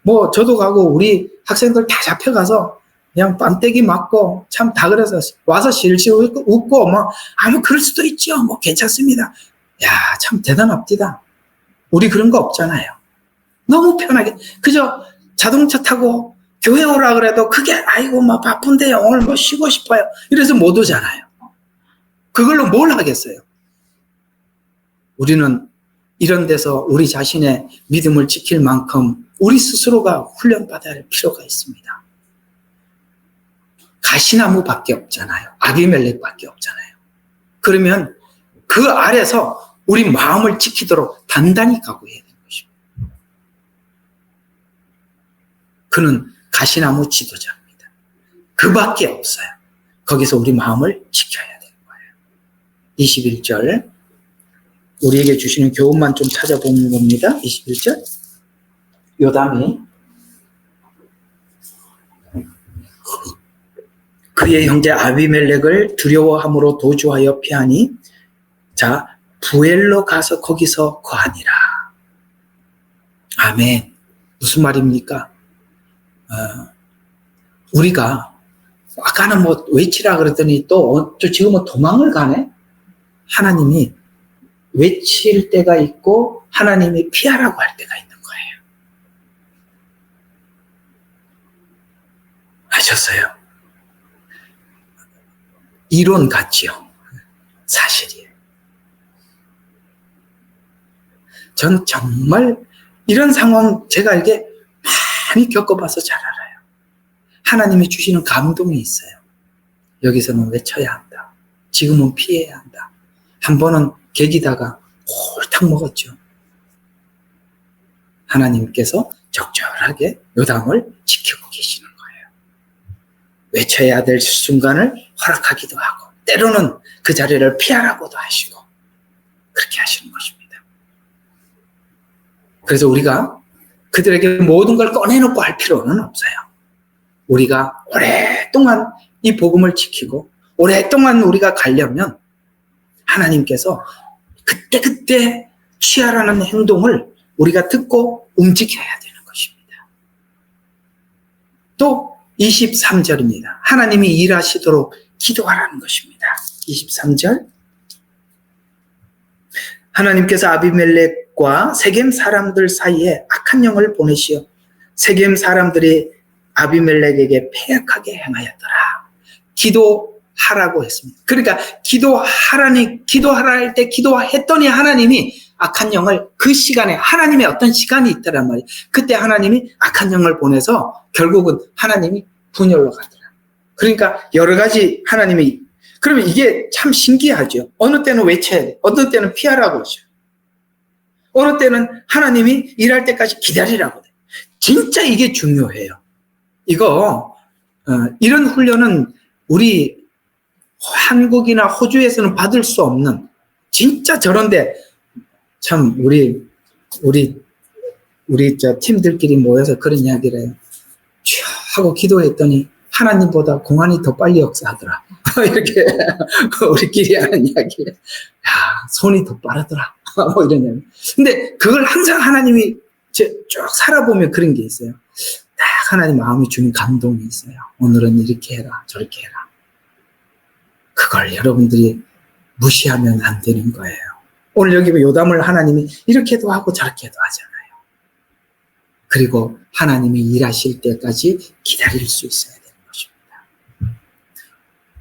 S2: 뭐 저도 가고 우리 학생들 다 잡혀가서 그냥 뺨때기 맞고 참 다 그래서 와서 실실 웃고 뭐 그럴 수도 있죠. 뭐 괜찮습니다. 야, 참 대단합니다. 우리 그런 거 없잖아요. 너무 편하게 그저 자동차 타고 교회 오라 그래도 그게 아이고 뭐 바쁜데요. 오늘 뭐 쉬고 싶어요. 이래서 못 오잖아요. 그걸로 뭘 하겠어요? 우리는 이런 데서 우리 자신의 믿음을 지킬 만큼 우리 스스로가 훈련받아야 할 필요가 있습니다. 가시나무밖에 없잖아요. 아비멜렉밖에 없잖아요. 그러면 그 아래서 우리 마음을 지키도록 단단히 각오해야 되는 것입니다. 그는 가시나무 지도자입니다. 그밖에 없어요. 거기서 우리 마음을 지켜야 되는 거예요. 21절 우리에게 주시는 교훈만 좀 찾아보는 겁니다. 21절 요담이 그의 형제 아비멜렉을 두려워함으로 도주하여 피하니 자 부엘로 가서 거기서 거하니라. 아멘. 무슨 말입니까? 우리가 아까는 뭐 외치라 그랬더니 또 지금은 도망을 가네. 하나님이 외칠 때가 있고 하나님이 피하라고 할 때가 있는 거예요. 아셨어요? 이론 같지요. 사실이에요. 전 정말 이런 상황 제가 이게 많이 겪어봐서 잘 알아요. 하나님이 주시는 감동이 있어요. 여기서는 외쳐야 한다. 지금은 피해야 한다. 한 번은 개기다가 홀딱 먹었죠. 하나님께서 적절하게 요담을 지키고 계시는 거예요. 외쳐야 될 순간을 허락하기도 하고 때로는 그 자리를 피하라고도 하시고 그렇게 하시는 것입니다. 그래서 우리가 그들에게 모든 걸 꺼내놓고 할 필요는 없어요. 우리가 오랫동안 이 복음을 지키고 오랫동안 우리가 가려면 하나님께서 그때그때 취하라는 행동을 우리가 듣고 움직여야 되는 것입니다. 또 23절입니다. 하나님이 일하시도록 기도하라는 것입니다. 23절 하나님께서 아비멜렉과 세겜 사람들 사이에 악한 영을 보내시어 세겜 사람들이 아비멜렉에게 패역하게 행하였더라. 기도하라고 했습니다. 그러니까 기도하라 할 때 기도했더니 하나님이 악한 영을 그 시간에 하나님의 어떤 시간이 있다란 말이에요. 그때 하나님이 악한 영을 보내서 결국은 하나님이 분열로 가더라. 그러니까 여러 가지 하나님이 그러면 이게 참 신기하죠. 어느 때는 외쳐야 돼. 어느 때는 피하라고 하죠. 어느 때는 하나님이 일할 때까지 기다리라고 돼. 진짜 이게 중요해요. 이거 이런 훈련은 우리 한국이나 호주에서는 받을 수 없는 진짜 저런데 참 우리 저 팀들끼리 모여서 그런 이야기를 해요. 쭉 하고 기도했더니 하나님보다 공안이 더 빨리 역사하더라. 이렇게 우리끼리 하는 이야기. 야, 손이 더 빠르더라. 뭐 이런. 근데 그걸 항상 하나님이 쭉 살아보면 그런 게 있어요. 딱 하나님 마음이 주는 감동이 있어요. 오늘은 이렇게 해라, 저렇게 해라. 그걸 여러분들이 무시하면 안 되는 거예요. 오늘 여기 요담을 하나님이 이렇게도 하고 저렇게도 하잖아요. 그리고 하나님이 일하실 때까지 기다릴 수 있어야 되는 것입니다.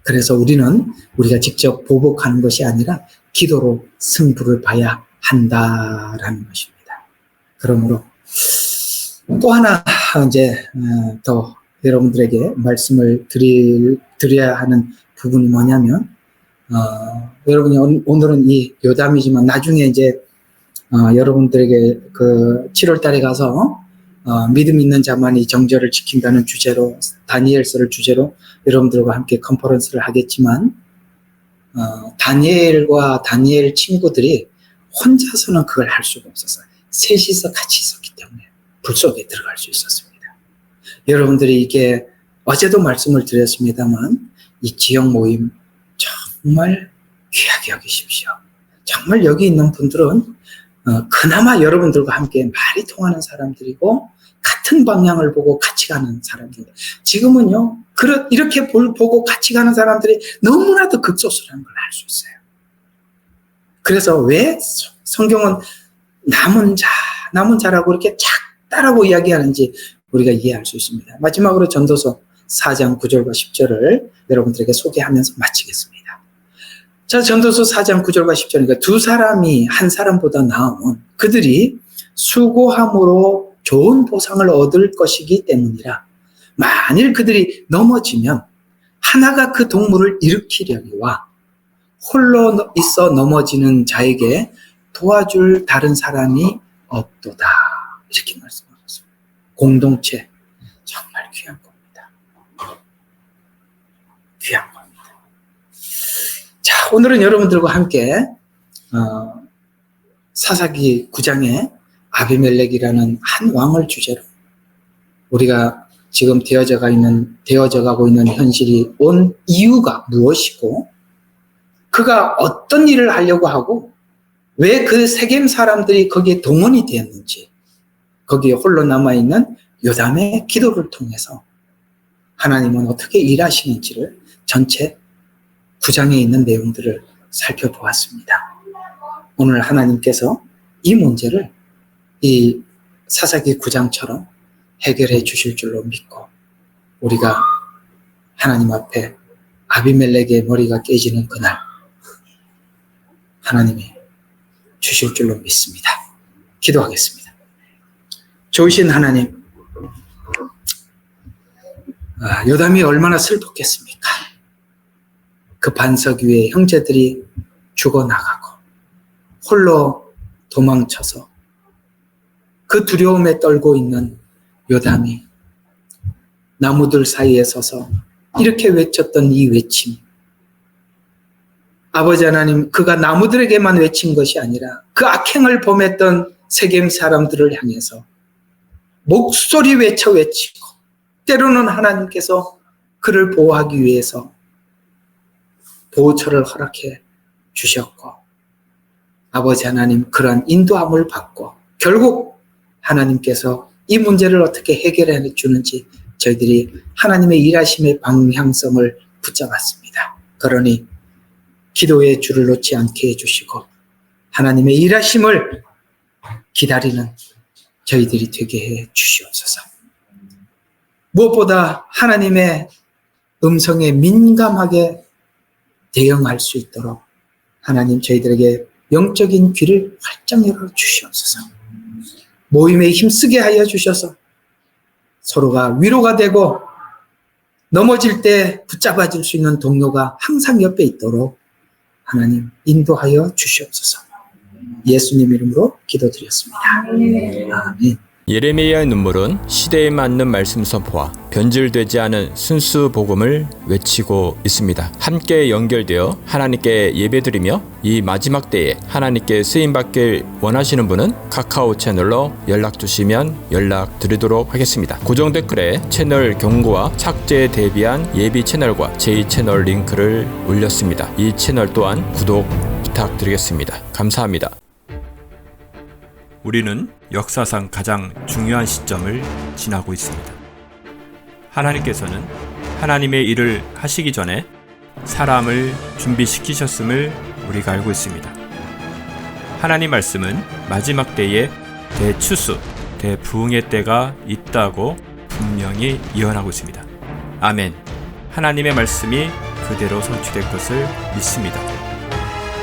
S2: 그래서 우리가 직접 보복하는 것이 아니라 기도로 승부를 봐야 한다라는 것입니다. 그러므로 또 하나 이제 더 여러분들에게 말씀을 드려야 하는 부분이 뭐냐면 여러분이 오늘은 이 요담이지만 나중에 이제 여러분들에게 그 7월 달에 가서 믿음 있는 자만이 정절을 지킨다는 주제로 다니엘서를 주제로 여러분들과 함께 컨퍼런스를 하겠지만 다니엘과 다니엘 친구들이 혼자서는 그걸 할 수가 없었어요. 셋이서 같이 있었기 때문에 불 속에 들어갈 수 있었습니다. 여러분들이 이게 어제도 말씀을 드렸습니다만 이 지역 모임 정말 귀하게 여기십시오. 정말 여기 있는 분들은 그나마 여러분들과 함께 말이 통하는 사람들이고 같은 방향을 보고 같이 가는 사람들입니다. 지금은요 이렇게 보고 같이 가는 사람들이 너무나도 극소수라는 걸 알 수 있어요. 그래서 왜 성경은 남은 자라고 이렇게 작다라고 이야기하는지 우리가 이해할 수 있습니다. 마지막으로 전도서 4장 9절과 10절을 여러분들에게 소개하면서 마치겠습니다. 자, 전도서 4장 9절과 10절이니까 두 사람이 한 사람보다 나은 그들이 수고함으로 좋은 보상을 얻을 것이기 때문이라. 만일 그들이 넘어지면 하나가 그 동물을 일으키려니와 홀로 있어 넘어지는 자에게 도와줄 다른 사람이 없도다. 이렇게 말씀하고 있습니다. 공동체 정말 귀한 겁니다. 귀한 겁니다. 자, 오늘은 여러분들과 함께 사사기 9장의 아비멜렉이라는 한 왕을 주제로 우리가 지금 되어져가고 있는 현실이 온 이유가 무엇이고 그가 어떤 일을 하려고 하고 왜 그 세겜 사람들이 거기에 동원이 되었는지 거기에 홀로 남아있는 요담의 기도를 통해서 하나님은 어떻게 일하시는지를 전체 9장에 있는 내용들을 살펴보았습니다. 오늘 하나님께서 이 문제를 이 사사기 9장처럼 해결해 주실 줄로 믿고 우리가 하나님 앞에 아비멜렉의 머리가 깨지는 그날 하나님이 주실 줄로 믿습니다. 기도하겠습니다. 좋으신 하나님, 요담이 얼마나 슬펐겠습니까? 그 반석 위에 형제들이 죽어나가고 홀로 도망쳐서 그 두려움에 떨고 있는 요담이 나무들 사이에 서서 이렇게 외쳤던 이 외침, 아버지 하나님, 그가 나무들에게만 외친 것이 아니라 그 악행을 범했던 세겜 사람들을 향해서 목소리 외치고 때로는 하나님께서 그를 보호하기 위해서 보호처를 허락해 주셨고 아버지 하나님 그러한 인도함을 받고 결국 하나님께서 이 문제를 어떻게 해결해 주는지 저희들이 하나님의 일하심의 방향성을 붙잡았습니다. 그러니 기도의 줄을 놓지 않게 해주시고 하나님의 일하심을 기다리는 저희들이 되게 해 주시옵소서. 무엇보다 하나님의 음성에 민감하게 대응할 수 있도록 하나님 저희들에게 영적인 귀를 활짝 열어 주시옵소서. 모임에 힘쓰게 하여 주셔서 서로가 위로가 되고 넘어질 때 붙잡아줄 수 있는 동료가 항상 옆에 있도록 하나님 인도하여 주시옵소서. 예수님 이름으로 기도드렸습니다. 아멘.
S1: 예레미야의 눈물은 시대에 맞는 말씀 선포와 변질되지 않은 순수 복음을 외치고 있습니다. 함께 연결되어 하나님께 예배드리며 이 마지막 때에 하나님께 쓰임받길 원하시는 분은 카카오 채널로 연락 주시면 연락드리도록 하겠습니다. 고정 댓글에 채널 경고와 삭제에 대비한 예비 채널과 제2 채널 링크를 올렸습니다. 이 채널 또한 구독 부탁드리겠습니다. 감사합니다. 우리는 역사상 가장 중요한 시점을 지나고 있습니다. 하나님께서는 하나님의 일을 하시기 전에 사람을 준비시키셨음을 우리가 알고 있습니다. 하나님 말씀은 마지막 때에 대추수, 대부흥의 때가 있다고 분명히 예언하고 있습니다. 아멘. 하나님의 말씀이 그대로 성취될 것을 믿습니다.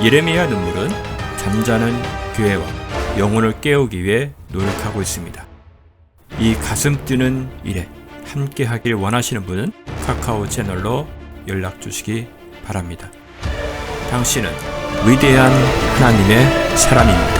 S1: 예레미야 눈물은 잠자는 교회와 영혼을 깨우기 위해 노력하고 있습니다. 이 가슴 뛰는 일에 함께 하길 원하시는 분은 카카오 채널로 연락 주시기 바랍니다. 당신은 위대한 하나님의 사람입니다.